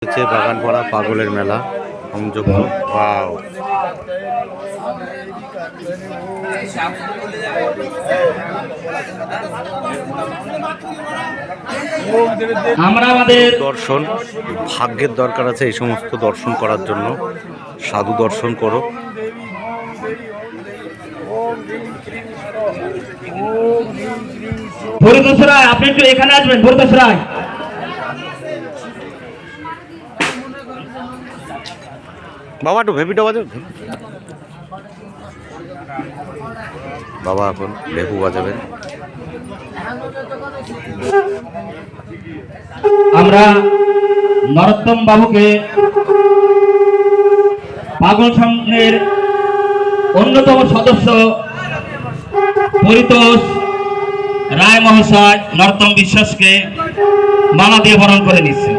বাগানপাড়া পাগলের মেলা সংযুক্ত। ওয়াও, আমরা আমাদের দর্শন ভাগ্যের দরকার আছে এই সমস্ত দর্শন করার জন্য। সাধু দর্শন করো। ভরতোষ রায়, আপনি একটু এখানে আসবেন। ভরতোষ রায়, বাবা একটু ভেপিটা বাজাবে। বাবা এখন ভেপু বাজাবেন। আমরা নরোত্তম বাবুকে পাগল সংঘের অন্যতম সদস্য পরিতোষ রায় মহাশয় নরোত্তম বিশ্বাসকে মালা দিয়ে বরণ করে নিচ্ছেন।